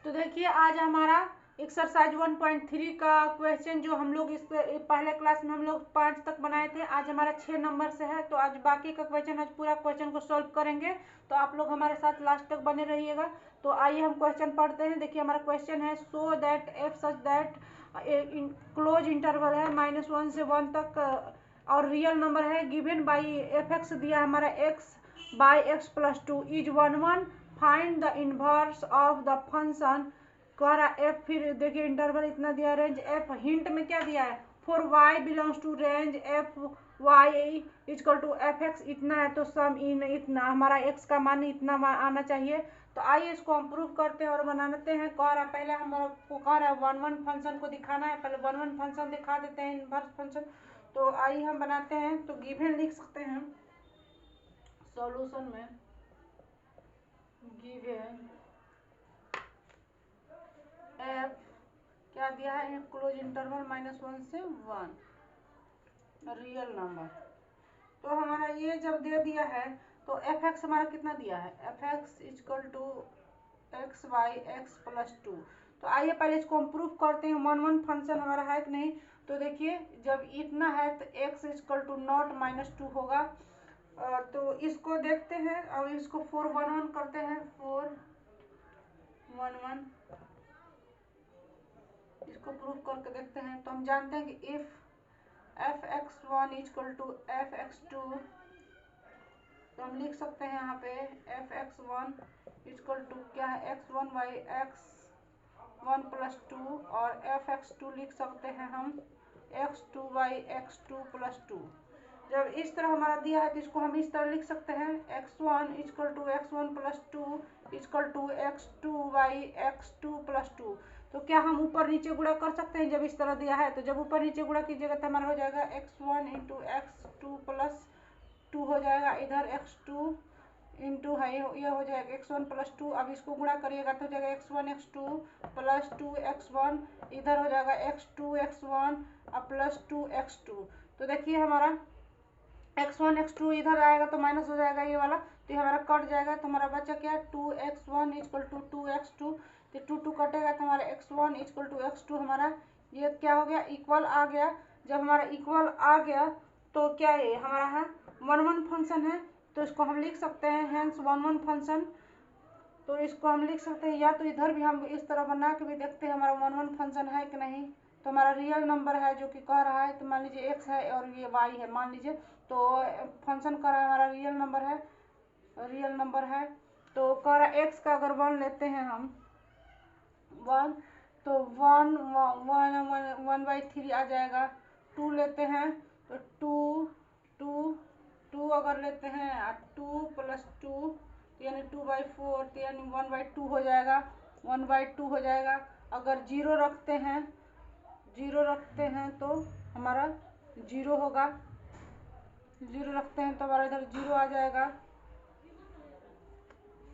तो देखिए आज हमारा एक्सरसाइज 1.3 का क्वेश्चन जो हम लोग इस पहले क्लास में हम लोग 5 तक बनाए थे, आज हमारा 6 नंबर से है। तो आज बाकी का क्वेश्चन, आज पूरा क्वेश्चन को सॉल्व करेंगे। तो आप लोग हमारे साथ लास्ट तक बने रहिएगा। तो आइए हम क्वेश्चन पढ़ते हैं। देखिए हमारा क्वेश्चन है सो that F such that close interval है -1 से 1 तक और रियल नंबर है गिवन बाई एफ एक्स दिया हमारा x by X plus 2 is 1 find the inverse of the function करा एफ। फिर देखिए इंटरवल इतना दिया, रेंज एफ, हिंट में क्या दिया है for Y belongs to range F Y equal to F X इतना है। तो सम इन इतना हमारा एक्स का मान इतना आना चाहिए। तो आइए इसको हम प्रूव करते हैं और बनाते हैं। कह रहा है पहले हमको कह रहा है 1 फंक्शन को दिखाना है, पहले 1 फंक्शन दिखा देते हैं इनवर्स फंक्शन। तो आइए हम बनाते हैं। तो गिवन लिख सकते हैं सॉल्यूशन में, गिवन एफ क्या दिया है क्लोज इंटरवल -1 से 1 रियल नंबर। तो हमारा ये जब दे दिया है तो एफ एक्स हमारा कितना दिया है, F X equal to X by X plus 2। तो आइए पहले इसको हम प्रूफ करते हैं 1 फंक्शन हमारा है कि नहीं। तो देखिए जब इतना है तो एक्स इजकल टू नॉट -2 होगा। तो इसको देखते हैं और इसको 4 1 1 करते हैं, 4 1 1 इसको प्रूफ करके देखते हैं। तो हम जानते हैं कि if F X one equal to F X two, तो हम लिख सकते हैं यहाँ पे F X one equal to क्या है X one by X one plus 2 और एफ एक्स टू लिख सकते हैं हम X two by X two plus 2। जब इस तरह हमारा दिया है तो इसको हम इस तरह लिख सकते हैं X one equal to X one plus 2 equal to X two by X two plus 2। तो क्या हम ऊपर नीचे गुणा कर सकते हैं जब इस तरह दिया है। तो जब ऊपर नीचे गुणा कीजिएगा तो हमारा हो जाएगा x one into x two plus 2 हो जाएगा, इधर एक्स टू इंटू है ये हो जाएगा एक्स वन प्लस 2। अब इसको गुणा करिएगा तो हो जाएगा x one x two plus 2 x one, इधर हो जाएगा एक्स टू एक्स वन और प्लस 2 एक्स टू। तो देखिए हमारा x1 x2 इधर आएगा तो माइनस हो जाएगा ये वाला, तो ये हमारा कट जाएगा। तो हमारा बचा क्या 2x1 इजकल टू 2x2। तो 2 कटेगा तो हमारा x1 इजकल टू x2 हमारा ये क्या हो गया इक्वल आ गया। जब हमारा इक्वल आ गया तो क्या है हमारा है 1 फंक्शन है। तो इसको हम लिख सकते हैं हैंस 1 फंक्शन। तो इसको हम लिख सकते हैं या तो इधर भी हम इस तरह बना के भी देखते हैं हमारा 1 फंक्शन है कि नहीं। तो हमारा रियल नंबर है जो कि कह रहा है, तो मान लीजिए x है और ये y है मान लीजिए। तो फंक्शन कह रहा है हमारा रियल नंबर है। तो कह रहा है x का अगर 1 लेते हैं हम 1 तो 1/3 आ जाएगा। 2 लेते हैं तो 2 अगर लेते हैं 2 प्लस 2 यानी 2/4 तो यानी 1/2 हो जाएगा, 1/2 हो जाएगा। अगर 0 रखते हैं तो हमारा 0 होगा, 0 रखते हैं तो हमारा इधर 0 आ जाएगा।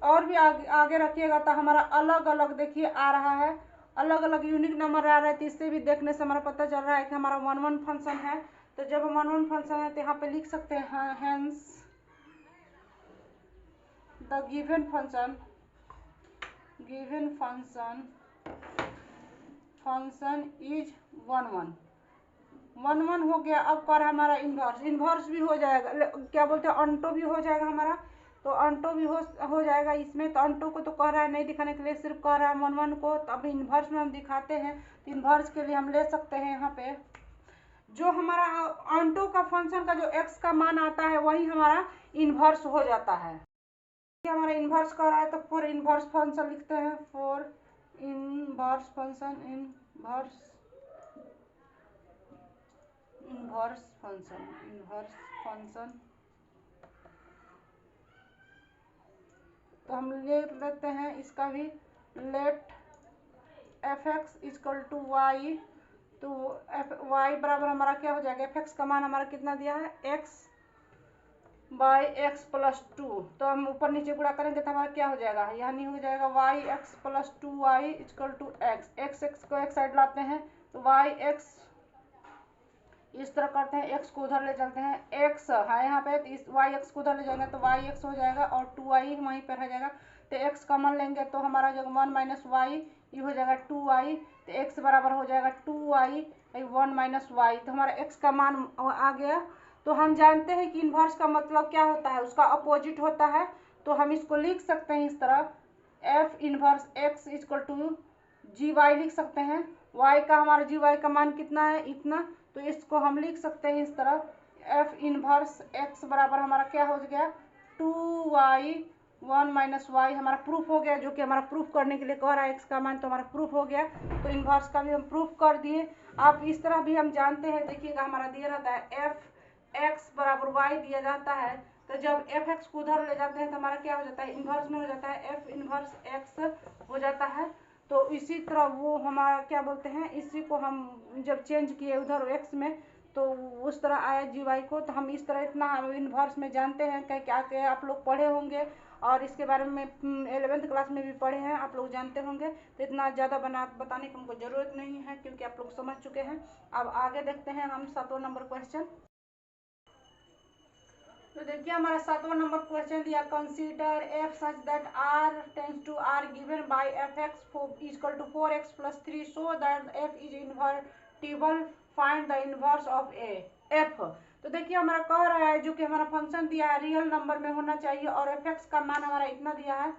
और भी आगे रखिएगा तो हमारा अलग अलग देखिए आ रहा है, अलग अलग यूनिक नंबर आ रहा है। तो इससे भी देखने से हमारा पता चल रहा है कि हमारा 1 फंक्शन है। तो जब 1 फंक्शन है तो यहाँ पे लिख सकते हैं hence the given function is 1 हो गया। अब कर हमारा इन्वर्स भी हो जाएगा, क्या बोलते हैं अंटो भी हो जाएगा हमारा। तो अंटो भी हो जाएगा इसमें। तो अंटो को तो कह रहा है नहीं दिखाने के लिए, सिर्फ कह रहा है 1 को। तो अब इन्वर्स में हम दिखाते हैं। तो इन्वर्स के लिए हम ले सकते हैं यहाँ पे जो हमारा अंटो का फंक्शन का जो एक्स का मान आता है वही हमारा इन्वर्स हो जाता है। हमारा इन्वर्स कर रहा है तो फॉर इन्वर्स फंक्शन लिखते हैं, फॉर इन्वर्स फंक्शन तो हम ले लेते हैं इसका भी let F X equal to Y. तो वाई बराबर हमारा क्या हो जाएगा, एफ एक्स का मान हमारा कितना दिया है एक्स बाई एक्स प्लस 2। तो हम ऊपर नीचे गुणा करेंगे तो हमारा क्या हो जाएगा, यानी हो जाएगा Y X plus 2 Y equal to X को एक साइड लाते हैं तो वाई एक्स इस तरह करते हैं, एक्स को उधर ले चलते हैं, एक्स है यहाँ पे तो इस वाई एक्स को उधर ले जाएंगे तो वाई एक्स हो जाएगा और 2 वाई वहीं पर रह जाएगा। तो x कॉमन लेंगे तो हमारा जब 1 माइनस वाई ये हो जाएगा 2y, तो x बराबर हो जाएगा 2y 1 माइनस वाई, तो हमारा x का मान आ गया। तो हम जानते हैं कि इन्वर्स का मतलब क्या होता है, उसका अपोजिट होता है। तो हम इसको लिख सकते हैं इस तरह, f inverse x equal to G Y लिख सकते हैं। y का हमारा जी वाई का मान कितना है, इतना, तो इसको हम लिख सकते हैं इस तरह, f इन्वर्स x बराबर हमारा क्या हो गया 2y 1 माइनस वाई, हमारा प्रूफ हो गया, जो कि हमारा प्रूफ करने के लिए कह रहा है x का मान, तो हमारा प्रूफ हो गया। तो इन्वर्स का भी हम प्रूफ कर दिए। आप इस तरह भी हम जानते हैं, देखिएगा हमारा दिया रहता है f x बराबर y दिया जाता है, तो जब एफ एक्स को उधर ले जाते हैं तो हमारा क्या हो जाता है, इन्वर्स में हो जाता है, एफ इन्वर्स एक्स हो जाता है। तो इसी तरह वो हमारा क्या बोलते हैं, इसी को हम जब चेंज किए उधर एक्स में तो उस तरह आया जी वाई को। तो हम इस तरह इतना इन्वर्स में जानते हैं, क्या क्या आप लोग पढ़े होंगे और इसके बारे में 11th क्लास में भी पढ़े हैं, आप लोग जानते होंगे। तो इतना ज़्यादा बताने की हमको ज़रूरत नहीं है क्योंकि आप लोग समझ चुके हैं। अब आगे देखते हैं हम 7वां नंबर क्वेश्चन। तो देखिए हमारा 7वां नंबर क्वेश्चन दिया, consider F such that R tends to R given by F x equal to 4x + 3 so that F is invertible, find the inverse of F. तो देखिए हमारा कह रहा है, जो कि हमारा फंक्शन दिया है रियल नंबर में होना चाहिए और एफ एक्स का मान हमारा इतना दिया है।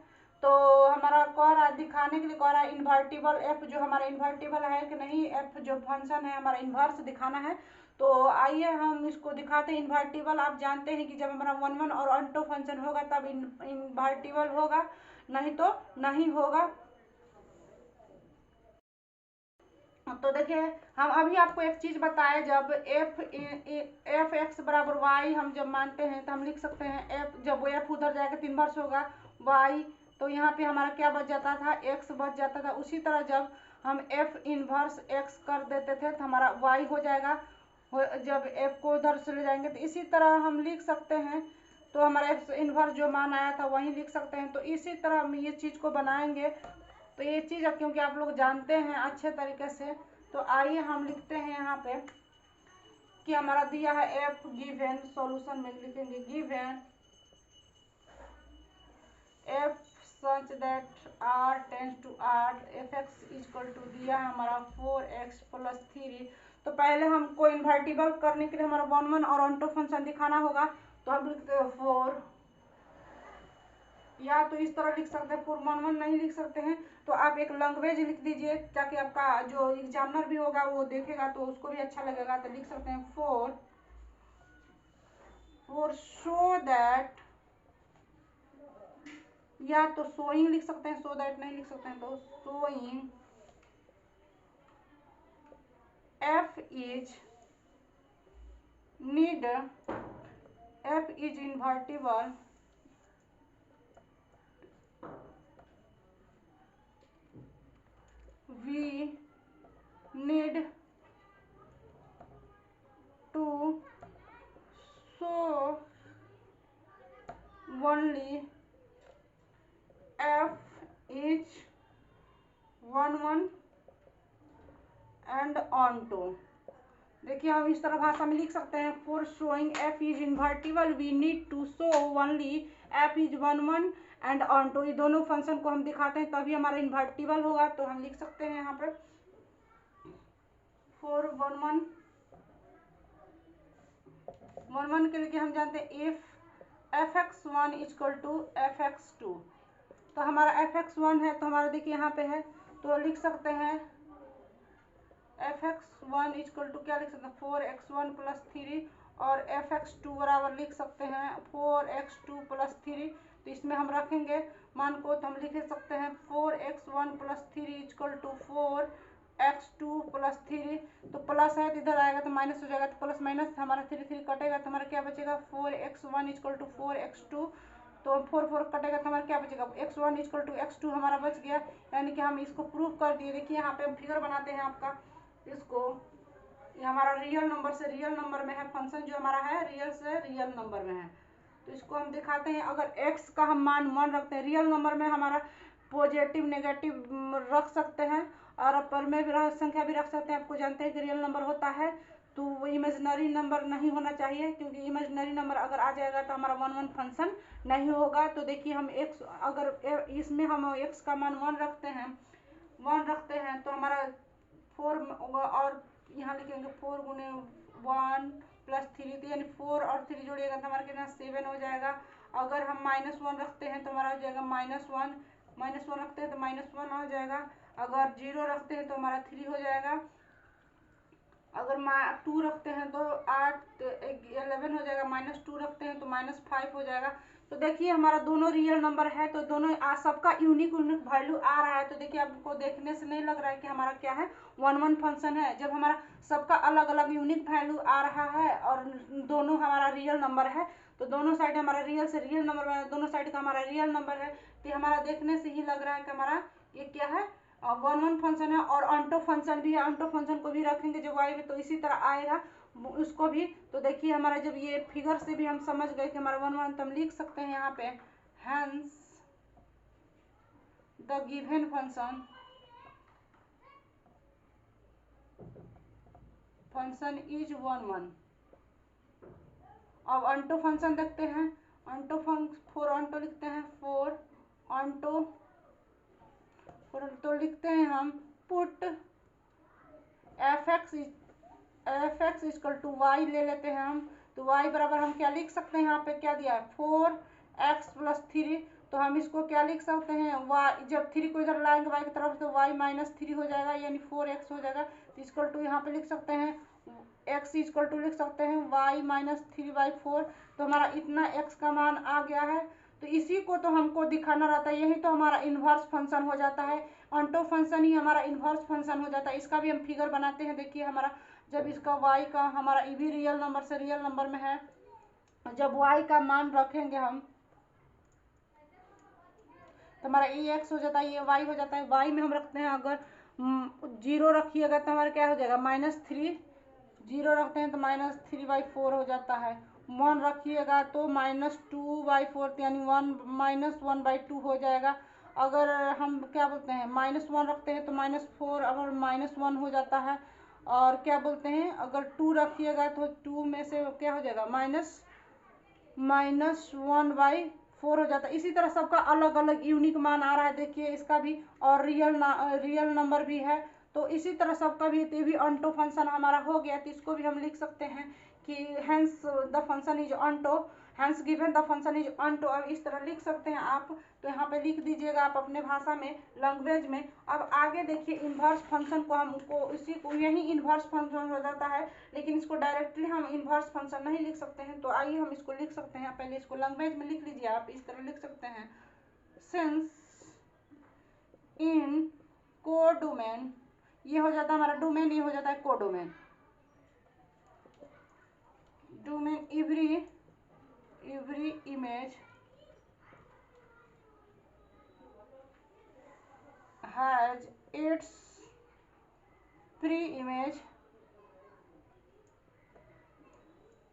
तो हमारा कह रहा है, दिखाने के लिए कह रहा है इन्वर्टिबल एफ जो हमारा इन्वर्टिबल है कि नहीं, एफ जो फंक्शन है हमारा इन्वर्स दिखाना है। तो आइए हम इसको दिखाते हैं इन्वर्टिबल। आप जानते हैं कि जब हमारा 1 1 और ऑन्टो फंक्शन होगा तब इन्वर्टिबल होगा, नहीं तो नहीं होगा। तो देखिए हम अभी आपको एक चीज बताए, जब एफ एक्स बराबर वाई हम जब मानते हैं तो हम लिख सकते हैं एफ, जब वो एफ उधर जाएगा तो इन्वर्स होगा वाई, तो यहाँ पे हमारा क्या बच जाता था, एक्स बच जाता था। उसी तरह जब हम एफ इन्वर्स एक्स कर देते थे तो हमारा वाई हो जाएगा, जब एफ को उधर से ले जाएंगे। तो इसी तरह हम लिख सकते हैं, तो हमारा एफ इन्वर्स जो मान आया था वही लिख सकते हैं। तो इसी तरह हम ये चीज़ को बनाएंगे। तो ये चीज़ क्योंकि आप लोग जानते हैं अच्छे तरीके से, तो आइए हम लिखते हैं यहाँ पे कि हमारा दिया है एफ गिवन, सॉल्यूशन में लिखेंगे given F such that R tends to R, F x equal to दिया है हमारा 4x + 3। तो पहले हमको इन्वर्टिबल करने के लिए हमारा 1 1 और ऑन्टो फंक्शन दिखाना होगा। तो हम लिखते हैं 4, या तो इस तरह लिख सकते हैं, 4 1 1 नहीं लिख सकते हैं तो आप एक लैंग्वेज लिख दीजिए, ताकि आपका जो एग्जामिनर भी होगा वो देखेगा तो उसको भी अच्छा लगेगा। तो लिख सकते हैं 4 सो दैट, या तो सोइंग लिख सकते हैं, सो दैट नहीं लिख सकते हैं तो showing F is need, F is invertible, we need to show only f is 1 1 and onto। देखिए हम इस तरह भाषा में लिख सकते हैं, for showing F is invertible we need to show only F is 1 1 and onto. ये दोनों फंक्शन को हम दिखाते हैं तभी हमारा इन्वर्टिबल होगा। तो हम लिख सकते हैं यहाँ पर फॉर 1 1 के लिए हम जानते हैं if F X 1 equal to F X 2। तो हमारा एफ एक्स 1 है तो हमारा देखिए यहाँ पे है, तो लिख सकते हैं एफ एक्स 1 इक्वल टू क्या लिख सकते हैं 4x1 + 3, और एफ एक्स 2 बराबर लिख सकते हैं 4x2 + 3। तो इसमें हम रखेंगे मान को, तो हम लिख सकते हैं 4x1 + 3 इक्वल टू 4x2 + 3। तो प्लस है तो इधर आएगा तो माइनस हो जाएगा, तो प्लस माइनस हमारा 3 3 कटेगा तो हमारा क्या बचेगा 4x1 इक्वल टू 4x2। तो 4 4 कटेगा तो हमारा क्या बचेगा x1 इक्वल टू x2 हमारा बच गया। यानी कि हम इसको प्रूव कर दिए। देखिए यहाँ पे हम फिगर बनाते हैं आपका, इसको ये हमारा रियल नंबर से रियल नंबर में है, फंक्शन जो हमारा है रियल से रियल नंबर में है। तो इसको हम दिखाते हैं, अगर x का हम मान 1 रखते हैं, रियल नंबर में हमारा पॉजिटिव नेगेटिव रख सकते हैं और अपर में भी संख्या भी रख सकते हैं। आपको जानते हैं कि रियल नंबर होता है तो वो इमेजिनरी नंबर नहीं होना चाहिए, क्योंकि इमेजिनरी नंबर अगर आ जाएगा तो हमारा 1 1 फंक्शन नहीं होगा। तो देखिए हम x, अगर इसमें हम x का मान 1 रखते हैं तो हमारा 4 होगा, और यहाँ लिखेंगे 4 गुने 1 प्लस 3, तो यानी 4 और 3 जोड़िएगा तो हमारा कितना 7 हो जाएगा। अगर हम -1 रखते हैं तो हमारा हो जाएगा -1 रखते हैं तो -1 हो जाएगा। अगर 0 रखते हैं तो हमारा 3 हो जाएगा। अगर 2 रखते हैं तो 11 हो जाएगा। -2 रखते हैं तो -5 हो जाएगा। तो देखिए हमारा दोनों रियल नंबर है, तो दोनों सबका यूनिक वैल्यू आ रहा है। तो देखिए आपको देखने से नहीं लग रहा है कि हमारा क्या है 1 1 फंक्शन है, जब हमारा सबका अलग अलग यूनिक वैल्यू आ रहा है और दोनों हमारा रियल नंबर है, तो दोनों साइड हमारा रियल से रियल नंबर में, दोनों साइड का हमारा रियल नंबर है। तो हमारा देखने से ही लग रहा है कि हमारा ये क्या है 1 1 फंक्शन है। और ऑन्टो फंक्शन भी है, ऑन्टो फंक्शन को भी रखेंगे जब y में तो इसी तरह आएगा उसको भी। तो देखिए हमारा जब ये फिगर से भी हम समझ गए कि हमारा 1 1, तो हम लिख सकते हैं यहाँ पे hence the given function is 1 1। अब ऑन्टो फंक्शन देखते हैं। ऑन्टो फॉर ऑन्टो लिखते हैं 4 ऑन्टो, तो लिखते हैं हम put F x equal to Y ले लेते हैं हम। तो y बराबर हम क्या लिख सकते हैं, यहाँ पे क्या दिया है 4x प्लस 3। तो हम इसको क्या लिख सकते हैं y, जब 3 को इधर लाएंगे y की तरफ तो y -3 हो जाएगा, यानी 4x हो जाएगा। तो इक्वल टू यहाँ पे लिख सकते हैं x इक्वल टू लिख सकते हैं y -3/4। तो हमारा इतना x का मान आ गया है। तो इसी को तो हमको दिखाना रहता है, यही तो हमारा इन्वर्स फंक्शन हो जाता है। ऑन्टो फंक्शन ही हमारा इन्वर्स फंक्शन हो जाता है। इसका भी हम फिगर बनाते हैं। देखिए हमारा जब इसका y का, हमारा ये भी रियल नंबर से रियल नंबर में है, जब y का मान रखेंगे हम तो हमारा ये x हो जाता है, ये y हो जाता है। y में हम रखते हैं अगर 0 रखिएगा तो हमारा क्या हो जाएगा -3, 0 रखते हैं तो -3/4 हो जाता है। 1 रखिएगा तो -2/4 यानी 1 हो जाएगा। अगर हम क्या बोलते हैं -1 रखते हैं तो -4 और -1 हो जाता है। और क्या बोलते हैं अगर 2 रखिएगा तो 2 में से क्या हो जाएगा -1/4 हो जाता है। इसी तरह सबका अलग अलग यूनिक मान आ रहा है। देखिए इसका भी, और रियल नंबर भी है। तो इसी तरह सबका भी, ये भी ऑन्टो फंक्शन हमारा हो गया। तो इसको भी हम लिख सकते हैं कि hence the function is onto, hence given the function is onto. अब इस तरह लिख सकते हैं आप। तो यहाँ पे लिख दीजिएगा आप अपने भाषा में, लैंग्वेज में। अब आगे देखिए इन्वर्स फंक्शन को, हमको इसी को, यही इन्वर्स फंक्शन हो जाता है, लेकिन इसको डायरेक्टली हम इन्वर्स फंक्शन नहीं लिख सकते हैं। तो आइए हम इसको लिख सकते हैं। पहले इसको लैंग्वेज में लिख लीजिए आप। इस तरह लिख सकते हैं सिंस इन कोडोमेन, ये हो जाता है हमारा डोमेन, ये हो जाता है codomain. Domain every image has its pre-image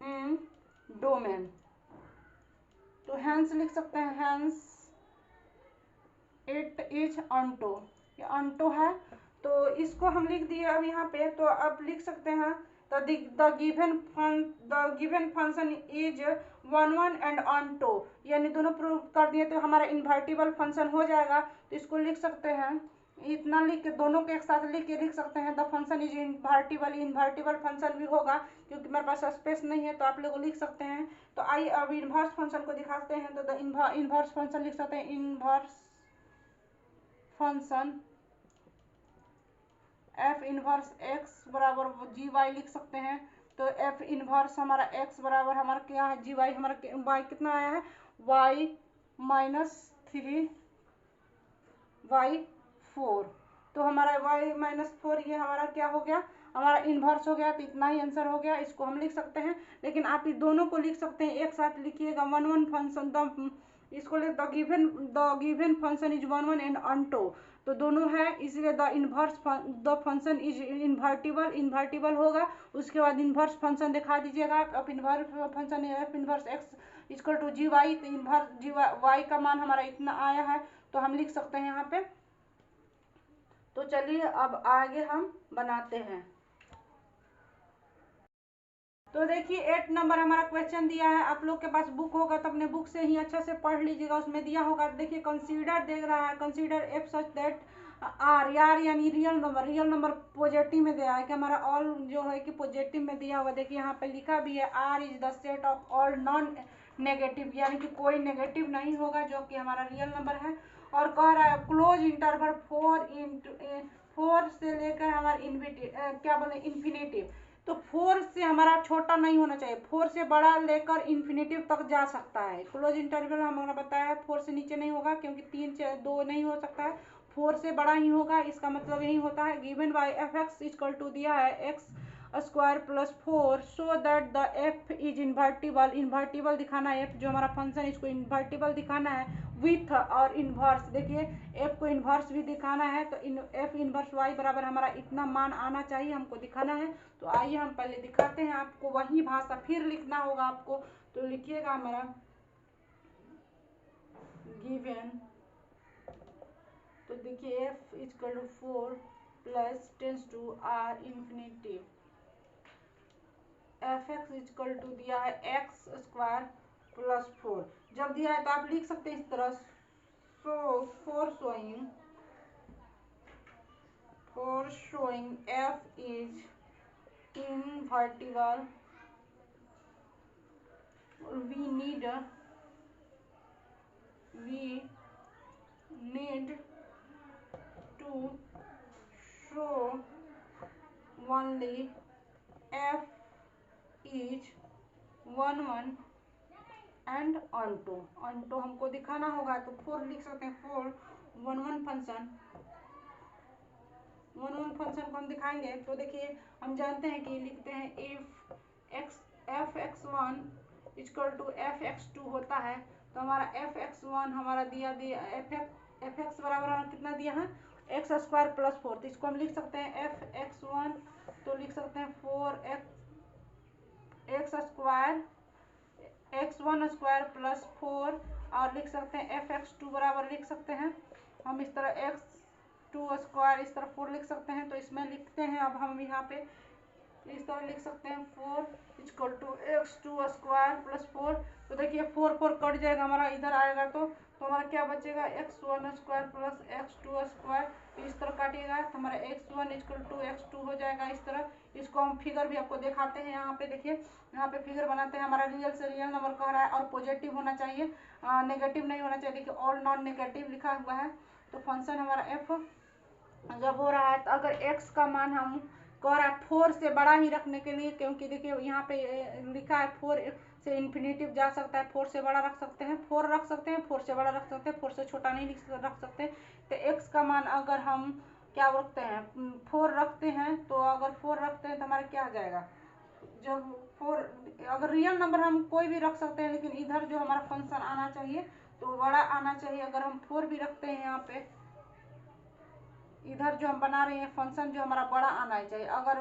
in domain। तो hence लिख सकते हैं hence it is onto, ये onto है। तो इसको हम लिख दिए अब यहाँ पे। तो अब लिख सकते हैं the given function is 1 1 and onto, यानी दोनों प्रूव कर दिए तो हमारा इन्वर्टिबल फंक्शन हो जाएगा। तो इसको लिख सकते हैं, इतना लिख के, दोनों के एक साथ लिख सकते हैं the function is invertible function भी होगा, क्योंकि मेरे पास स्पेस नहीं है। तो आप लोग लिख सकते हैं। तो आइए अब इन्वर्स फंक्शन को दिखाते हैं। तो द इन्वर्स फंक्शन लिख सकते हैं, inverse function F inverse x बराबर जी वाई लिख सकते हैं। तो एफ इनवर्स हमारा एक्स बराबर हमारा क्या है जी वाई, हमारा वाई कितना आया है वाई -3/4। तो हमारा वाई -4 ये हमारा क्या हो गया, हमारा इन्वर्स हो गया। तो इतना ही आंसर हो गया। इसको हम लिख सकते हैं, लेकिन आप इस दोनों को लिख सकते हैं एक साथ लिखिएगा 1 1 फंक्शन। इसको लिख the given function is 1 1 and onto. तो दोनों है, इसलिए द फंक्शन इज इन्वर्टिबल होगा। उसके बाद इन्वर्स फंक्शन दिखा दीजिएगा। अब inverse function F inverse X equal to G Y. तो इन्वर्स जी वाई का मान हमारा इतना आया है। तो हम लिख सकते हैं यहाँ पे। तो चलिए अब आगे हम बनाते हैं। तो देखिए 8 नंबर हमारा क्वेश्चन दिया है, आप लोग के पास बुक होगा तो अपने बुक से ही अच्छे से पढ़ लीजिएगा, उसमें दिया होगा। देखिए कंसीडर देख रहा है, consider F such that R, यार यानी रियल नंबर पॉजिटिव में दिया है कि हमारा ऑल जो है कि पॉजिटिव में दिया हुआ। देखिए यहाँ पे लिखा भी है R is the set of all non negative, यानी कि कोई नेगेटिव नहीं होगा जो कि हमारा रियल नंबर है। और कह रहा है क्लोज इंटरवल 4 से लेकर हमारा क्या बोले इन्फिनेटिव, तो 4 से हमारा छोटा नहीं होना चाहिए, 4 से बड़ा लेकर इन्फिनेटिव तक जा सकता है। क्लोज इंटरवल हमारा बताया 4 से नीचे नहीं होगा, क्योंकि 3 से 2 नहीं हो सकता है, 4 से बड़ा ही होगा। इसका मतलब यही होता है given by F x equal to दिया है X square plus 4 so that the F is invertible, invertible दिखाना है, एफ जो हमारा फंक्शन इसको इन्वर्टिबल दिखाना है विथ और इन्वर्स। देखिए एफ को इन्वर्स भी दिखाना है, तो एफ इन्वर्स वाई बराबर हमारा इतना मान आना चाहिए, हमको दिखाना है। तो आइए हम पहले दिखाते हैं, आपको वही भाषा फिर लिखना होगा आपको। तो लिखिएगा हमारा गिवन, तो देखिए F equal to 4 plus tends to R infinitive, F x equal to दिया है एक्स स्क्वायर प्लस 4। जब दिया है तो आप लिख सकते हैं इस तरह, so for showing F is invertible we need to show only f is 1 1 and onto हमको दिखाना होगा। तो 4 लिख सकते हैं, 4 1 1 फंक्शन को हम दिखाएंगे। तो देखिए हम जानते हैं कि लिखते हैं if F X one equal to F X two होता है, तो हमारा एफ एक्स वन हमारा दिया एफ एक्स बराबर हमारा कितना दिया है एक्स स्क्वायर प्लस 4, तो इसको हम लिख सकते हैं एफ एक्स वन, तो लिख सकते हैं 4 x square x one square plus 4, और लिख सकते हैं एफ एक्स टू बराबर लिख सकते हैं हम इस तरह एक्स टू स्क्वायर, इस तरह 4 लिख सकते हैं। तो इसमें लिखते हैं अब हम यहाँ पे इस तरह लिख सकते हैं 4 equal to X two square plus 4। तो देखिए 4 4 कट जाएगा हमारा, इधर आएगा तो हमारा क्या बचेगा X one square plus X two square, इस तरह काटिएगा तो हमारा X one equal to X two हो जाएगा इस तरह। इसको हम फिगर भी आपको दिखाते हैं, यहाँ पे देखिए यहाँ पे फिगर बनाते हैं। हमारा रियल से रियल नंबर कह रहा है और पॉजिटिव होना चाहिए, नेगेटिव नहीं होना चाहिए। देखिए ऑल नॉन नेगेटिव लिखा हुआ है। तो फंक्शन हमारा एफ जब हो रहा है तो अगर x का मान हम कह रहा है 4 से बड़ा ही रखने के लिए, क्योंकि देखिए यहाँ पे लिखा है 4 से इन्फिनेटिव जा सकता है, 4 से बड़ा रख सकते हैं, 4 रख सकते हैं, 4 से बड़ा रख सकते हैं, 4 से छोटा नहीं रख सकते। तो x का मान अगर हम क्या रखते हैं 4 रखते हैं, तो अगर 4 रखते हैं तो हमारा क्या आ जाएगा, जब 4 अगर रियल नंबर हम कोई भी रख सकते हैं, लेकिन इधर जो हमारा फंक्शन आना चाहिए तो बड़ा आना चाहिए। अगर हम 4 भी रखते हैं यहाँ पे, इधर जो हम बना रहे हैं फंक्शन जो हमारा बड़ा आना चाहिए। अगर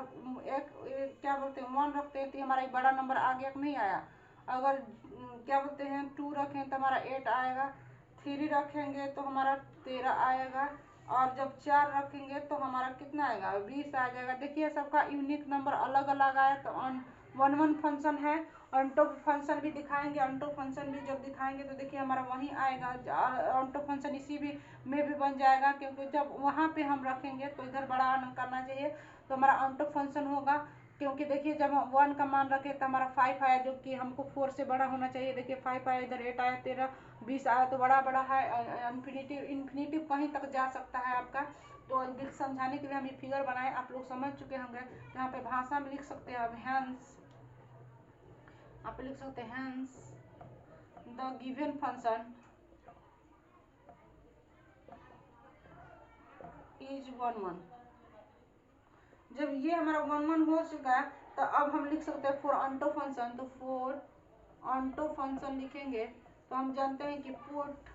एक क्या बोलते हैं 1 रखते हैं तो हमारा एक बड़ा नंबर आ गया नहीं आया। अगर क्या बोलते हैं 2 रखें तो हमारा 8 आएगा, 3 रखेंगे तो हमारा 13 आएगा, और जब 4 रखेंगे तो हमारा कितना आएगा 20 आ जाएगा। देखिए सबका यूनिक नंबर अलग अलग आया। तो 1 1 फंक्शन है, ऑनटो फंक्शन भी दिखाएंगे, ऑनटो फंक्शन भी जब दिखाएंगे तो देखिए हमारा वहीं आएगा, ऑनटो फंक्शन इसी भी में भी बन जाएगा, क्योंकि जब वहाँ पे हम रखेंगे तो इधर बड़ा करना चाहिए तो हमारा ऑनटो फंक्शन होगा। क्योंकि देखिए जब हम 1 का मान रखे तो हमारा 5 आया, जो कि हमको 4 से बड़ा होना चाहिए। देखिए 5 आया, इधर 8 आया, 13 20 आया, तो बड़ा बड़ा है। इन्फिनेटिव कहीं तक जा सकता है आपका। तो समझाने के लिए हम ये फिगर बनाए, आप लोग समझ चुके होंगे। यहाँ पे भाषा में लिख सकते हैं अब हैंस, आप लिख सकते हैं hence the given function is 1 1। जब ये हमारा 1 1 हो चुका है तो अब हम लिख सकते हैं फॉर ऑनटो फंक्शन। तो फॉर ऑनटो फंक्शन लिखेंगे तो हम जानते हैं कि पुट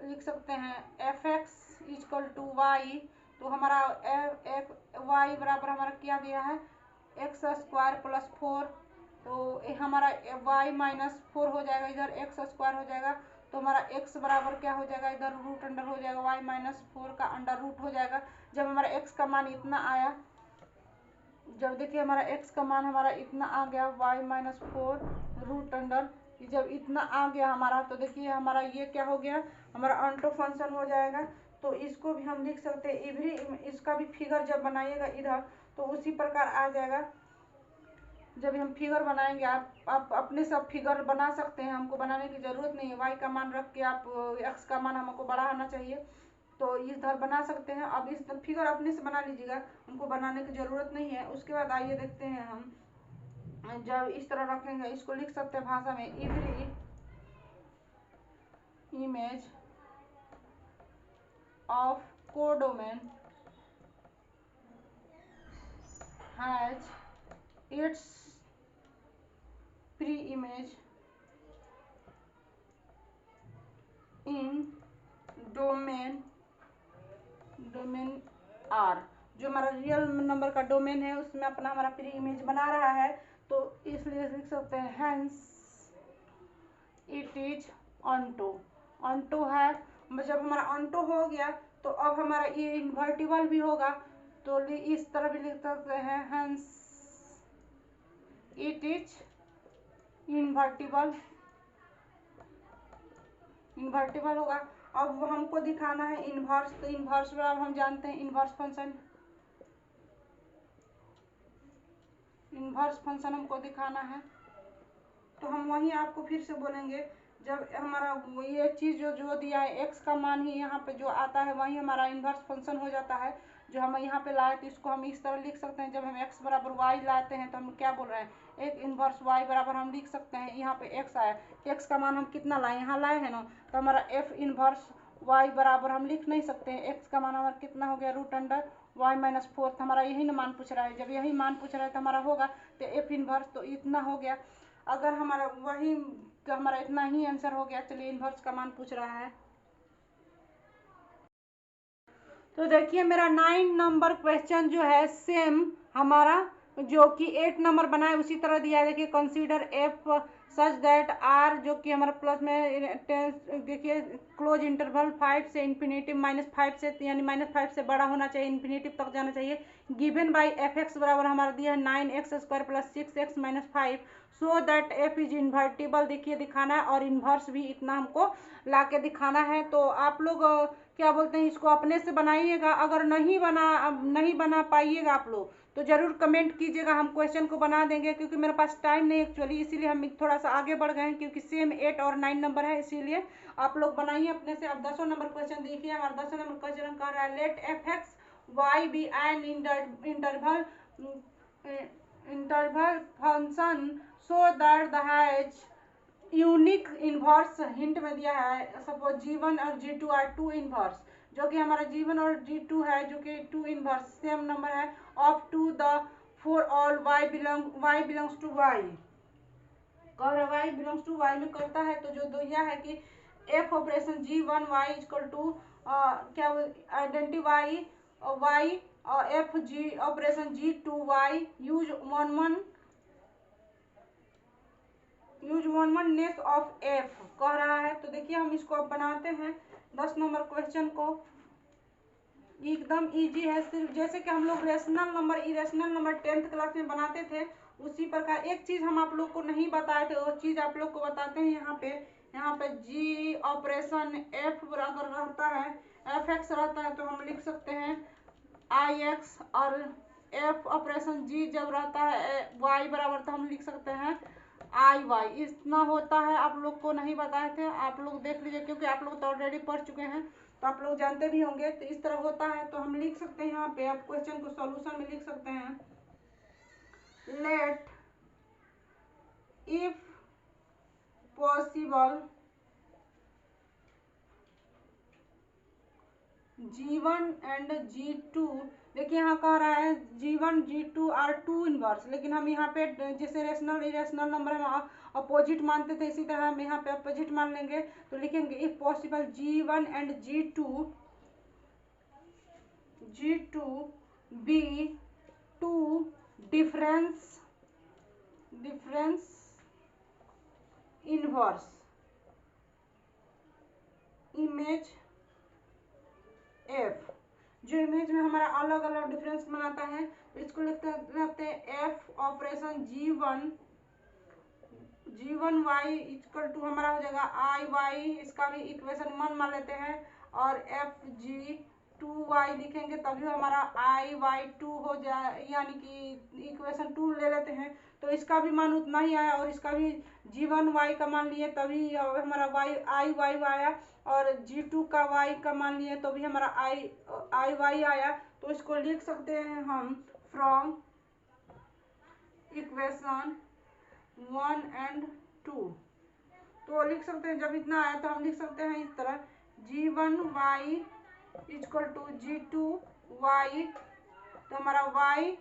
लिख सकते हैं F x equal to Y, तो हमारा एफ वाई बराबर हमारा क्या दिया है एक्स स्क्वायर प्लस 4, तो हमारा वाई माइनस 4 हो जाएगा, इधर एक्स स्क्वायर हो जाएगा, तो हमारा x बराबर क्या हो जाएगा इधर रूट अंडर हो जाएगा, y माइनस 4 का अंडर रूट हो जाएगा। जब हमारा x का मान इतना आया जब देखिए हमारा x का मान हमारा इतना आ गया y माइनस 4 रूट अंडर, जब इतना आ गया हमारा तो देखिए हमारा ये क्या हो गया, हमारा ऑनटो फंक्शन हो जाएगा। तो इसको भी हम लिख सकते हैं इवरी, इसका भी फिगर जब बनाइएगा इधर तो उसी प्रकार आ जाएगा। जब हम फिगर बनाएंगे आप अपने सब फिगर बना सकते हैं, हमको बनाने की ज़रूरत नहीं है। y का मान रख के आप x का मान हमको बड़ा होना चाहिए तो इधर बना सकते हैं। अब इस फिगर अपने से बना लीजिएगा, हमको बनाने की ज़रूरत नहीं है। उसके बाद आइए देखते हैं हम जब इस तरह रखेंगे इसको लिख सकते हैं भाषा में every image of codomain has its pre image in domain are. जो हमारा रियल नंबर का डोमेन है उसमें अपना हमारा प्री इमेज बना रहा है, तो इसलिए लिख सकते हैं hence it is onto. Onto है, जब हमारा ऑनटो हो गया तो अब हमारा ये इन्वर्टिबल भी होगा, तो इस तरह भी लिख सकते हैं hence it is invertible. Invertible होगा। अब हमको दिखाना है इन्वर्स, तो इन्वर्स में अब हम जानते हैं इन्वर्स फंक्शन, इन्वर्स फंक्शन हमको दिखाना है। तो हम वहीं आपको फिर से बोलेंगे, जब हमारा ये चीज़ जो दिया है x का मान ही यहाँ पे जो आता है वही हमारा इन्वर्स फंक्शन हो जाता है। जो हम यहाँ पे लाए तो इसको हम इस तरह लिख सकते हैं, जब हम x बराबर y लाते हैं तो हम क्या बोल रहे हैं, एक इन्वर्स y बराबर हम लिख सकते हैं। यहाँ पे x आया, x का मान हम कितना लाए, यहाँ लाए हैं ना, तो हमारा f इन्वर्स y बराबर हम लिख नहीं सकते हैं। x का मान हमारा कितना हो गया, रूट अंडर y माइनस 4, हमारा यही ना मान पूछ रहा है। जब यही मान पूछ रहा है तो हमारा होगा तो f इन्वर्स तो इतना हो गया। अगर हमारा वही तो हमारा इतना ही आंसर हो गया। चलिए इन्वर्स का मान पूछ रहा है, तो देखिए मेरा 9 नंबर क्वेश्चन जो है सेम हमारा जो कि 8 नंबर बना है उसी तरह दिया है। देखिए consider F such that R जो कि हमारा प्लस में 10, देखिए क्लोज इंटरवल 5 से इन्फिनेटिव -5 से, यानी -5 से बड़ा होना चाहिए, इन्फिनेटिव तक जाना चाहिए। गिवन बाई एफ एक्स बराबर हमारा दिया है 9x² + 6x - 5 so that F is invertible. देखिए दिखाना है और इन्वर्स भी इतना हमको ला के दिखाना है। तो आप लोग क्या बोलते हैं, इसको अपने से बनाइएगा। अगर नहीं बना पाइएगा आप लोग तो ज़रूर कमेंट कीजिएगा, हम क्वेश्चन को बना देंगे। क्योंकि मेरे पास टाइम नहीं एक्चुअली, इसीलिए हम थोड़ा सा आगे बढ़ गए हैं, क्योंकि सेम 8 और 9 नंबर है, इसीलिए आप लोग बनाइए अपने से। अब 10वां नंबर क्वेश्चन देखिए, हमारा 10वां नंबर क्वेश्चन कह रहा है let F X Y be an interval function so that the has unique inverse. Hint में दिया है सपोज G1 और G2 आर 2 इन्वर्स, जो कि हमारा G1 और G2 है जो कि 2 इन्वर्स सेम नंबर है of to the for all y belongs to y। कह रहा y बिलोंग्स टू y में करता है, तो जो दिया है कि f operation G1 y equal to क्या आइडेंटिफाई y और f G operation G2 y use oneness of F कह रहा है। तो देखिए हम इसको अब बनाते हैं 10 नंबर क्वेश्चन को। एकदम इजी है, सिर्फ जैसे कि हम लोग rational number irrational number 10th class में बनाते थे उसी प्रकार। एक चीज़ हम आप लोग को नहीं बताए थे, वो चीज़ आप लोग को बताते हैं। यहाँ पे जी ऑपरेशन एफ अगर रहता है, एफ एक्स रहता है तो हम लिख सकते हैं आई एक्स, और एफ ऑपरेशन जी जब रहता है वाई बराबर तो हम लिख सकते हैं आई वाई। इतना होता है, आप लोग को नहीं बताए थे, आप लोग देख लीजिए, क्योंकि आप लोग तो ऑलरेडी पढ़ चुके हैं तो आप लोग जानते भी होंगे। तो इस तरह होता है, तो हम लिख सकते हैं यहाँ पे, आप क्वेश्चन को सॉल्यूशन में लिख सकते हैं late if possible G1 and G2। देखिए यहाँ कह रहा है G1 G2 आर 2 इनवर्स, लेकिन हम यहाँ पे जैसे रेशनल इरेशनल नंबर हम अपोजिट मानते थे, इसी तरह हम यहाँ पे अपोजिट मान लेंगे। तो लिखेंगे if possible G1 and G2 be two difference inverse image F, जो इमेज में हमारा अलग अलग डिफरेंस बनाता है, तो इसको लिखते हैं F operation G1 y equal to हमारा हो जाएगा आई वाई, इसका भी इक्वेशन 1 मान लेते हैं, और एफ G2y लिखेंगे तभी हमारा आई वाई 2 हो जाए, यानी कि इक्वेशन 2 ले लेते हैं तो इसका भी मान उतना ही आया, और इसका भी G1 y का मान लिए तभी हमारा आई वाई आया, और G2 का y का मान लिए तो भी हमारा आई वाई आया। तो इसको लिख सकते हैं हम फ्रॉम इक्वेशन 1 and 2। तो लिख सकते हैं, जब इतना आया तो हम लिख सकते हैं इस तरह G1 y equal to G2 y, तो हमारा y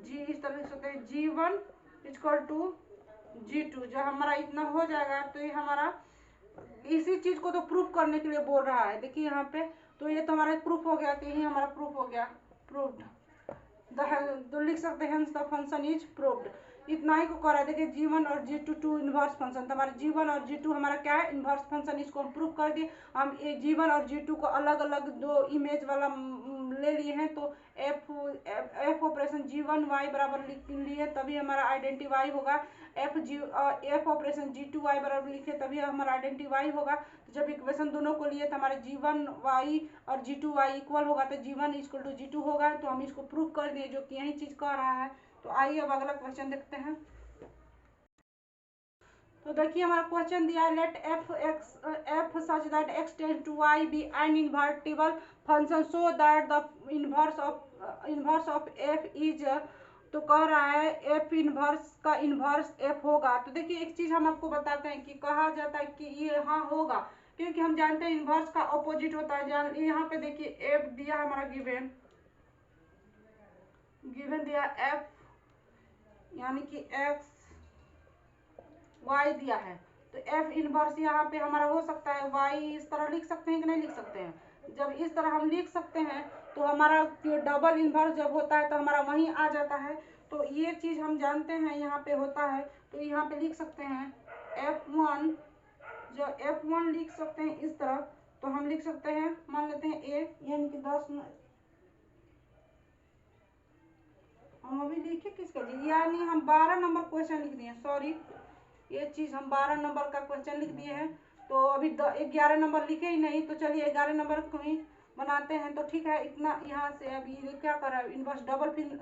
G इस तरह लिख सकते हैं G1 इक्वल टू G2। जब हमारा इतना हो जाएगा तो ये हमारा इसी चीज को तो प्रूफ करने के लिए बोल रहा है, देखिए यहाँ पे, तो ये तो हमारा प्रूफ हो गया, तो यही हमारा प्रूफ हो गया, प्रूव्ड। तो लिख सकते हैं द फंक्शन इज प्रूव्ड। इतना ही को कर रहा है, देखिए G1 और G2 टू इनवर्स फंक्शन, तो हमारा G1 और G2 हमारा क्या है, इनवर्स फंक्शन। इसको हम प्रूव कर दिए। हम G1 और G2 को अलग अलग दो इमेज वाला ले लिए हैं, तो एफ ऑपरेशन G1 y बराबर लिख लिए तभी हमारा आइडेंटिटी y होगा, एफ ऑपरेशन G2 y बराबर लिखे तभी हमारा आइडेंटिटी y होगा। तो जब इक्वेशन दोनों को लिए तो हमारे G1 y और G2 y इक्वल होगा, तो G1 इक्वल टू G2 होगा। तो हम इसको प्रूव कर दिए, जो कि यही चीज कह रहा है। तो आइए अब अगला क्वेश्चन देखते हैं। तो देखिए हमारा क्वेश्चन दिया है, let F such that X tends to Y be an invertible function so that the inverse of F is, तो कह रहा है एफ इनवर्स का इनवर्स एफ होगा। तो देखिए एक चीज हम आपको बताते हैं कि कहा जाता है कि ये हाँ होगा, क्योंकि हम जानते हैं इनवर्स का ऑपोजिट होता है। यहाँ पे देखिए एफ दिया है हमारा गिवन दिया एफ, यानी कि एक्स वाई दिया है, तो एफ इनवर्स यहाँ पे हमारा हो सकता है वाई इस तरह लिख सकते हैं कि नहीं लिख सकते हैं। जब इस तरह हम लिख सकते हैं तो हमारा डबल इनवर्स जब होता है तो हमारा वहीं आ जाता है। तो ये चीज हम जानते हैं यहाँ पे होता है, तो यहाँ पे लिख सकते हैं F1, जब F1 लिख सकते हैं इस तरह, तो हम लिख सकते हैं, मान लेते हैं ए, यानी कि 10 हम अभी लिखे किसका, यानी हम 12 नंबर क्वेश्चन लिख दिए, सॉरी ये चीज हम 12 नंबर का क्वेश्चन लिख दिए हैं। तो अभी 11 नंबर लिखे ही नहीं, तो चलिए 11 नंबर को ही बनाते हैं। तो ठीक है, इतना यहाँ से अभी ये क्या कर रहा है, इनवर्स डबल फिल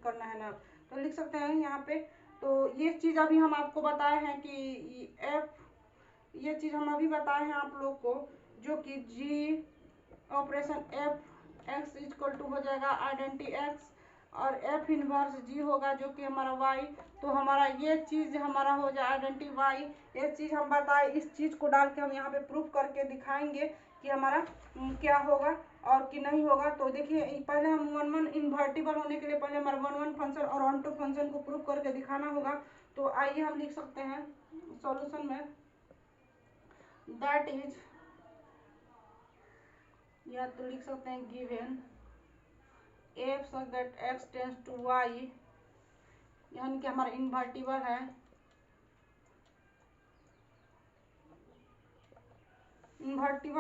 करना है ना, तो लिख सकते हैं यहाँ पे। तो ये चीज अभी हम आपको बताए हैं कि एफ, ये चीज हम अभी बताए हैं आप लोग को, जो कि g operation f x equal to हो जाएगा आइडेंटिटी एक्स, और एफ इनवर्स जी होगा जो कि हमारा वाई। तो हमारा ये चीज हमारा हो जाए आइडेंटिटी वाई। ये चीज हम बताए, इस चीज को डाल के हम यहाँ पे प्रूफ करके दिखाएंगे कि हमारा क्या होगा और कि नहीं होगा। तो देखिए पहले हम 1 इन्वर्टिबल होने के लिए पहले हमारा 1 फंक्शन और ऑन टू फंक्शन को प्रूफ करके दिखाना होगा। तो आइए हम लिख सकते हैं सॉल्यूशन में, दैट इज, या तो लिख सकते हैं given F such that X tends to Y, यानी कि हमारा इन्वर्टिबल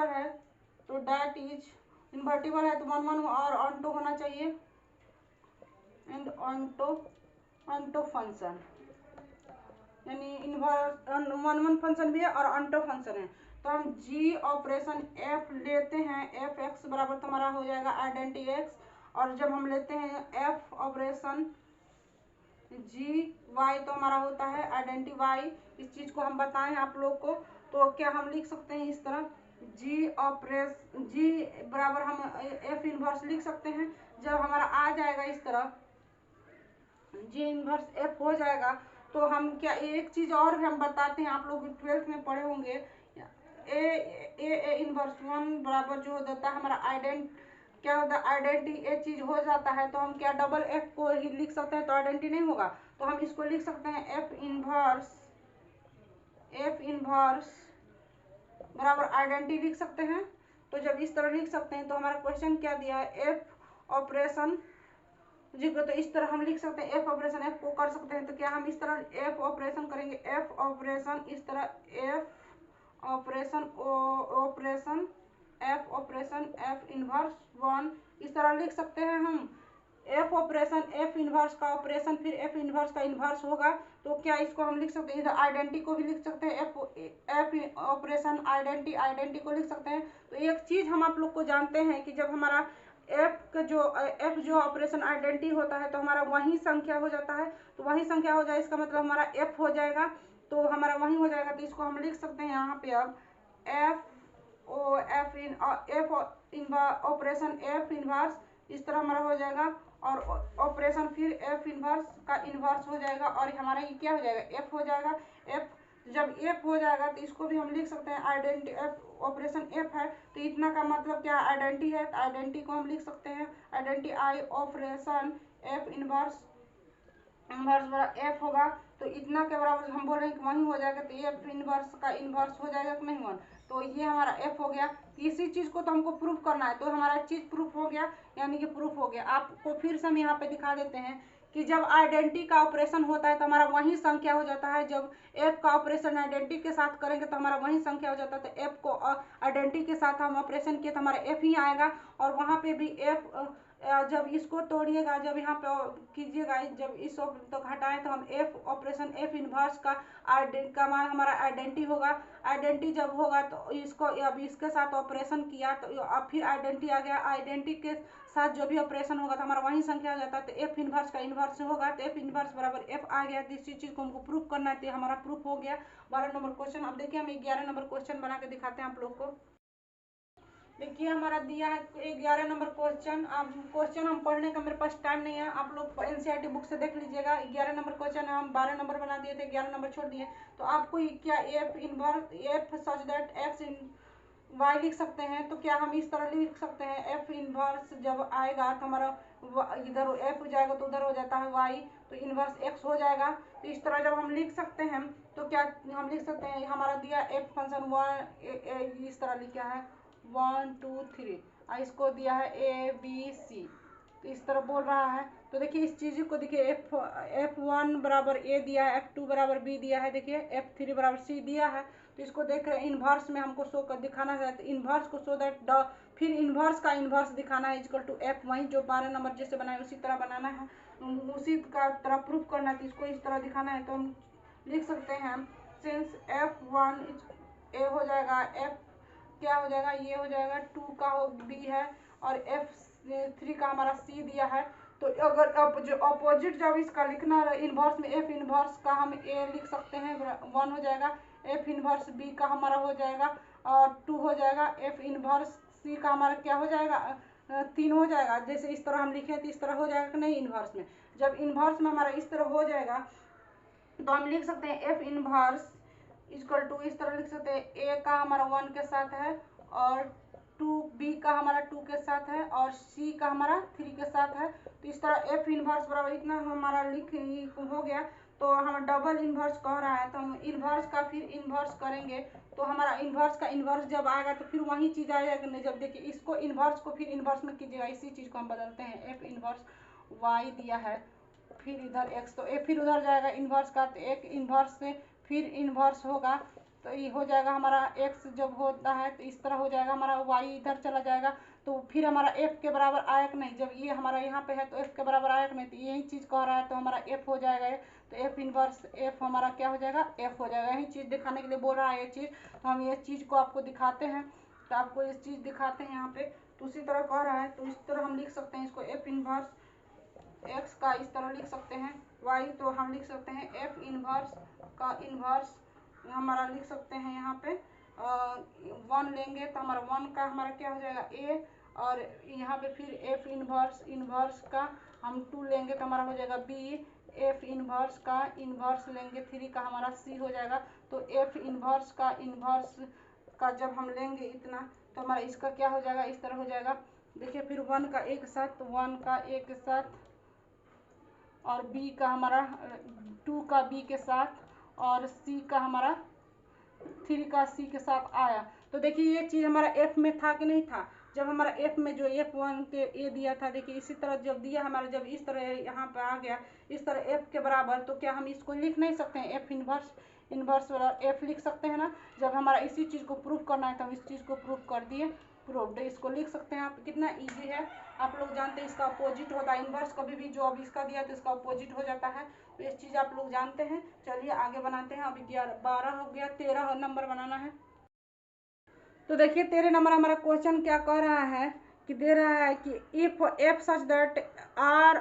है, तो दैट इज इन्वर्टिबल है, तो 1 और ऑन टू होना चाहिए, एंड ऑन टू फंक्शन, यानी इन्वर्स 1 फंक्शन भी है और ऑन टू फंक्शन है। तो हम जी ऑपरेशन एफ लेते हैं, एफ एक्स बराबर तो हमारा हो जाएगा आइडेंटिटी एक्स, और जब हम लेते हैं एफ ऑपरेशन जी वाई तो हमारा होता है आइडेंटिटी वाई। इस चीज को हम बताएं आप लोग को, तो क्या हम लिख सकते हैं इस तरह, जी बराबर हम एफ इनवर्स लिख सकते हैं। जब हमारा आ जाएगा इस तरह जी इनवर्स एफ हो जाएगा, तो हम क्या एक चीज और भी हम बताते हैं, आप लोग 12th में पढ़े होंगे, ए इनवर्स 1 बराबर जो हो जाता है हमारा क्या होता है आइडेंटिटी, ये चीज हो जाता है। तो हम क्या डबल एफ को ही लिख सकते हैं, तो आइडेंटिटी नहीं होगा, तो हम इसको लिख सकते हैं एफ इनवर्स बराबर आइडेंटिटी लिख सकते हैं। तो जब इस तरह लिख सकते हैं तो हमारा क्वेश्चन क्या दिया है, एफ ऑपरेशन जी को, तो इस तरह हम लिख सकते हैं एफ ऑपरेशन एफ को कर सकते हैं। तो क्या हम इस तरह एफ ऑपरेशन करेंगे, एफ ऑपरेशन इस तरह F operation operation F inverse 1 इस तरह लिख सकते हैं हम। एफ ऑपरेशन एफ इनवर्स का ऑपरेशन फिर एफ इनवर्स का इनवर्स होगा, तो क्या इसको हम लिख सकते हैं, इधर आइडेंटिटी को भी लिख सकते हैं, एफ ऑपरेशन आइडेंटिटी को लिख सकते हैं। तो एक चीज हम आप लोग को जानते हैं कि जब हमारा एफ जो ऑपरेशन आइडेंटिटी होता है तो हमारा वही संख्या हो जाता है, तो वही संख्या हो जाए इसका मतलब हमारा एफ हो जाएगा, तो हमारा वही हो जाएगा। तो इसको हम लिख सकते हैं यहाँ पे अब एफ ऑपरेशन एफ इनवर्स इस तरह हमारा हो जाएगा, और ऑपरेशन फिर एफ इनवर्स का इनवर्स हो जाएगा, और हमारा ये क्या हो जाएगा, एफ हो जाएगा। एफ जब एफ हो जाएगा तो इसको भी हम लिख सकते हैं आइडेंटिटी, एफ ऑपरेशन एफ है तो इतना का मतलब क्या आइडेंटिटी है, तो आइडेंटिटी को हम लिख सकते हैं identity I operation F inverse बराबर एफ होगा, तो इतना के बराबर हम बोल रहे हैं कि वही हो जाएगा, तो एफ इनवर्स का इनवर्स हो जाएगा कि नहीं वन, तो ये हमारा एफ हो गया। इसी चीज को तो हमको प्रूफ करना है, तो हमारा चीज प्रूफ हो गया, यानी कि प्रूफ हो गया। आपको फिर से हम यहाँ पे दिखा देते हैं कि जब आइडेंटिटी का ऑपरेशन होता है तो हमारा वही संख्या हो जाता है, जब एफ का ऑपरेशन आइडेंटिटी के साथ करेंगे तो हमारा वही संख्या हो जाता है। तो एफ को आइडेंटिटी के साथ हम ऑपरेशन किए तो हमारा एफ ही आएगा, और वहाँ पे भी एफ जब इसको तोड़िएगा, जब यहाँ पे कीजिएगा, जब इस तो घटाएं तो हम एफ ऑपरेशन एफ इनवर्स का मान हमारा आइडेंटिटी होगा। आइडेंटिटी जब होगा तो इसको अब इसके साथ ऑपरेशन किया तो अब फिर आइडेंटिटी आ गया, आइडेंटिटी के साथ जो भी ऑपरेशन होगा तो हमारा वही संख्या हो जाता है, तो एफ इनवर्स का इनवर्स होगा, तो एफ इनवर्स बराबर एफ आ गया। तो इसी चीज को हमको प्रूफ करना है, तो हमारा प्रूफ हो गया 12 नंबर क्वेश्चन। अब देखिए हम 11 नंबर क्वेश्चन बना के दिखाते हैं आप लोग को। देखिए हमारा दिया है 11 नंबर क्वेश्चन। अब क्वेश्चन हम पढ़ने का मेरे पास टाइम नहीं है, आप लोग एनसीईआरटी बुक से देख लीजिएगा। 11 नंबर क्वेश्चन है, हम 12 नंबर बना दिए थे, 11 नंबर छोड़ दिए। तो आपको क्या F inverse F such that X in Y लिख सकते हैं, तो क्या हम इस तरह लिख सकते हैं, एफ इनवर्स जब आएगा तो हमारा इधर एफ हो जाएगा तो उधर हो जाता है वाई, तो इनवर्स एक्स हो जाएगा। तो इस तरह जब हम लिख सकते हैं तो क्या हम लिख सकते हैं, हमारा दिया एफ फंक्शन 1 इस तरह लिखा है 1 2 3, इसको दिया है ए बी सी, तो इस तरह बोल रहा है। तो देखिए इस चीज को देखिए F1 बराबर ए दिया है, F2 बराबर बी दिया है, देखिए F3 बराबर सी दिया है। तो इसको देख रहे हैं इन्वर्स में हमको शो कर दिखाना है, तो इन्वर्स को शो दैट फिर इन्वर्स का इन्वर्स दिखाना है इक्वल टू एफ, वही जो 12 नंबर जैसे बनाए उसी तरह बनाना है, उसी का तरह प्रूफ करना है, तो इसको इस तरह दिखाना है। तो हम लिख सकते हैं सिंस F1 ए हो जाएगा, F क्या हो जाएगा, ये हो जाएगा 2 का बी है, और F3 का हमारा सी दिया है। तो अगर अपोजिट जब इसका लिखना इन्वर्स में एफ इन्वर्स का हम ए लिख सकते हैं 1 हो जाएगा, एफ इन्वर्स बी का हमारा हो जाएगा और 2 हो जाएगा, एफ इन्वर्स सी का हमारा क्या हो जाएगा 3 हो जाएगा। जैसे इस तरह हम लिखें तो इस तरह हो जाएगा कि नहीं इन्वर्स में, जब इन्वर्स में हमारा इस तरह हो जाएगा तो हम लिख सकते हैं एफ इन्वर्स इक्वल टू इस तरह लिख सकते हैं, ए का हमारा 1 के साथ है और 2 बी का हमारा 2 के साथ है और सी का हमारा 3 के साथ है। तो इस तरह एफ इन्वर्स बराबर इतना हमारा लिख हो गया। तो हम डबल इन्वर्स कह रहा है तो हम इन्वर्स का फिर इन्वर्स करेंगे, तो हमारा इन्वर्स का इन्वर्स जब आएगा तो फिर वही चीज़ आएगा नहीं। जब देखिए इसको इन्वर्स को फिर इन्वर्स में कीजिएगा, इसी चीज़ को हम बदलते हैं, एफ इन्वर्स वाई दिया है फिर इधर एक्स, तो ए फिर उधर जाएगा इन्वर्स का, तो एक इन्वर्स से फिर इन्वर्स होगा, तो ये हो जाएगा हमारा x जब होता है तो इस तरह हो जाएगा, हमारा y इधर चला जाएगा, तो फिर हमारा f के बराबर आया कि नहीं, जब ये हमारा यहाँ पे है तो f के बराबर आया कि नहीं, तो यही चीज़ कह रहा है तो हमारा f हो जाएगा, तो f इनवर्स f हमारा क्या हो जाएगा f हो जाएगा। यही चीज़ दिखाने के लिए बोल रहा है ये चीज़, तो हम ये चीज़ को आपको दिखाते हैं, तो आपको ये चीज़ दिखाते हैं यहाँ पे, तो उसी तरह कह रहा है तो इस तरह हम लिख सकते हैं इसको f इनवर्स x का इस तरह लिख सकते हैं y, तो हम लिख सकते हैं f इनवर्स का इनवर्स हमारा लिख सकते हैं यहाँ पे 1 लेंगे तो हमारा 1 का हमारा क्या हो जाएगा a, और यहाँ पे फिर f इनवर्स का हम 2 लेंगे तो हमारा हो जाएगा b, f इनवर्स का इनवर्स लेंगे 3 का हमारा c हो जाएगा। तो f इनवर्स का जब हम लेंगे इतना तो हमारा इसका क्या हो जाएगा इस तरह हो जाएगा। देखिए फिर 1 का एक साथ, 1 का एक साथ और b का हमारा 2 का b के साथ और c का हमारा 3 का c के साथ आया। तो देखिए ये चीज़ हमारा f में था कि नहीं था, जब हमारा f में जो f1 के a दिया था, देखिए इसी तरह जब दिया हमारा, जब इस तरह यहाँ पे आ गया इस तरह f के बराबर, तो क्या हम इसको लिख नहीं सकते हैं f इन्वर्स वाला f लिख सकते हैं ना। जब हमारा इसी चीज़ को प्रूफ करना है तो हम इस चीज़ को प्रूफ कर दिए। प्रूव्ड। इसको लिख सकते हैं आप, कितना इजी है। आप लोग जानते हैं इसका अपोजिट होता है इन्वर्स, कभी भी जो अब इसका दिया तो इसका अपोजिट हो जाता है, तो ये चीज़ आप लोग जानते हैं। चलिए आगे बनाते हैं। अभी 12 हो गया, 13 नंबर बनाना है। तो देखिए 13 नंबर हमारा क्वेश्चन क्या कह रहा है कि दे रहा है कि if f such that R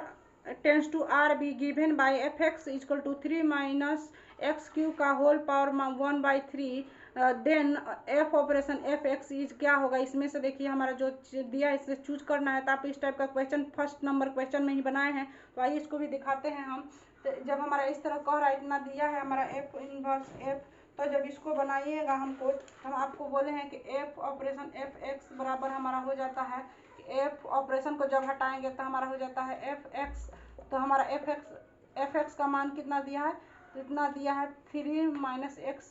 tends to R be given by f x equal to 3 minus x cube का whole power 1/3 then f operation f x is क्या होगा। इसमें से देखिए हमारा जो दिया है इससे चूज करना है। तो आप इस टाइप का क्वेश्चन फर्स्ट नंबर क्वेश्चन में ही बनाए हैं, तो आइए इसको भी दिखाते हैं हम। तो जब हमारा इस तरह कह रहा है, इतना दिया है हमारा एफ इनवर्स एफ, तो जब इसको बनाइएगा हमको, हम आपको बोले हैं कि एफ ऑपरेशन एफ एक्स बराबर हमारा हो जाता है, एफ ऑपरेशन को जब हटाएंगे तो हमारा हो जाता है एफ एक्स। तो हमारा एफ एक्स का मान कितना दिया है, तो इतना दिया है 3 माइनस एक्स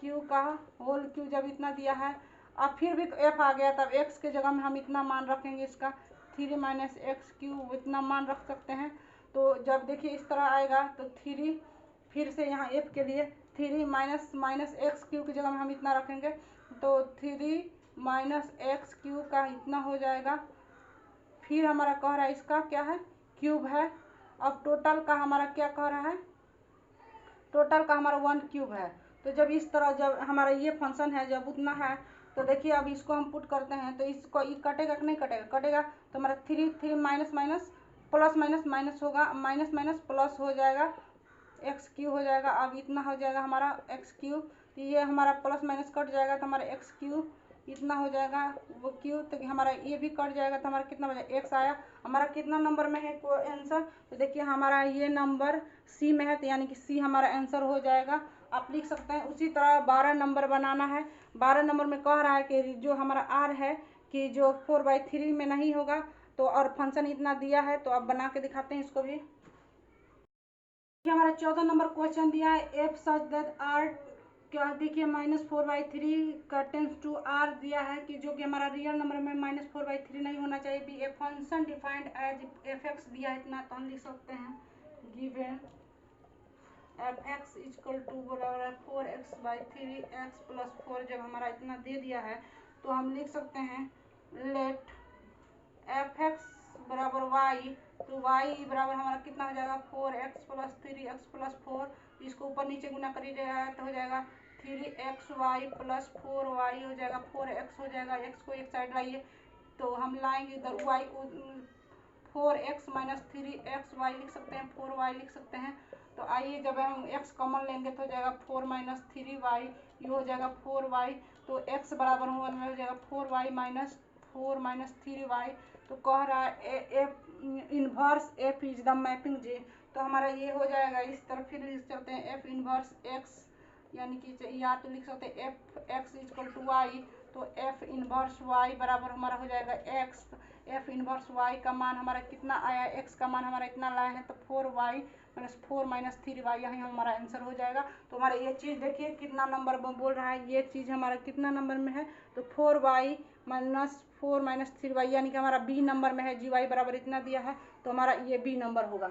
क्यू का होल क्यू। जब इतना दिया है, अब फिर भी तो एफ आ गया, तब एक्स के जगह में हम इतना मान रखेंगे, इसका 3 माइनस एक्स क्यू इतना मान रख सकते हैं। तो जब देखिए इस तरह आएगा तो 3, फिर से यहाँ एफ के लिए 3 माइनस एक्स क्यू की जगह में हम इतना रखेंगे, तो 3 माइनस एक्स क्यू का इतना हो जाएगा। फिर हमारा कह रहा है इसका क्या है, क्यूब है। अब टोटल का हमारा क्या कह रहा है, टोटल का हमारा 1 क्यूब है। तो जब इस तरह जब हमारा ये फंक्शन है जब उतना है, तो देखिए अब इसको हम पुट करते हैं, तो इसको ये कटेगा कि नहीं कटेगा, कटेगा। तो हमारा 3 minus minus plus minus minus होगा, माइनस माइनस प्लस हो जाएगा, एक्स क्यू हो जाएगा। अब इतना हो जाएगा हमारा एक्स क्यू, तो ये हमारा प्लस माइनस कट जाएगा, तो हमारा एक्स क्यू इतना हो जाएगा वो क्यू, तो हमारा ये भी कट जाएगा, तो हमारा कितना बचा, एक्स आया। हमारा कितना नंबर में है आंसर, तो देखिए हमारा ये नंबर सी में है, तो यानी कि सी हमारा आंसर हो जाएगा। आप लिख सकते हैं। उसी तरह 12 नंबर बनाना है। 12 नंबर में कह रहा है कि जो हमारा आर है कि जो 4/3 में नहीं होगा, तो और फंक्शन इतना दिया है, तो अब बना के दिखाते हैं इसको भी। हमारा 14 नंबर क्वेश्चन दिया है, एफ सच दैट आर, क्या देखिए -4/3 का टेंस टू आर दिया है कि जो कि हमारा रियल नंबर में -4/3 नहीं होना चाहिए। Be a function defined as F X दिया है इतना, तो हम लिख सकते हैं given F x equal to बराबर 4x/3 x + 4। जब हमारा इतना दे दिया है तो हम लिख सकते हैं लेट एफ एक्स बराबर वाई, तो y बराबर हमारा कितना हो जाएगा 4x + 3x + 4। इसको ऊपर नीचे गुना करिएगा तो हो जाएगा 3xy + 4y हो जाएगा, 4x हो जाएगा। x को एक साइड लाइए तो हम लाएंगे इधर y को, 4x - 3xy लिख सकते हैं, 4y लिख सकते हैं। तो आइए जब हम x कॉमन लेंगे तो हो जाएगा 4 - 3y, ये हो जाएगा 4y। तो x बराबर हो जाएगा 4y - 3y। तो कह रहा है F inverse f is the mapping j, तो हमारा ये हो जाएगा इस तरफ। फिर लिख सकते हैं एफ इनवर्स एक्स, यानी कि या तो लिख सकते हैं F x equal to Y, तो एफ इनवर्स वाई बराबर हमारा हो जाएगा एक्स। एफ इनवर्स वाई का मान हमारा कितना आया, एक्स का मान हमारा इतना लाया है, तो 4y - 4 - 3y, यही हमारा आंसर हो जाएगा। तो हमारा ये चीज़ देखिए कितना नंबर बोल रहा है, ये चीज़ हमारा कितना नंबर में है, तो 4y - 4 - 3y, यानी कि हमारा बी नंबर में है। जी वाई बराबर इतना दिया है, तो हमारा ये बी नंबर होगा।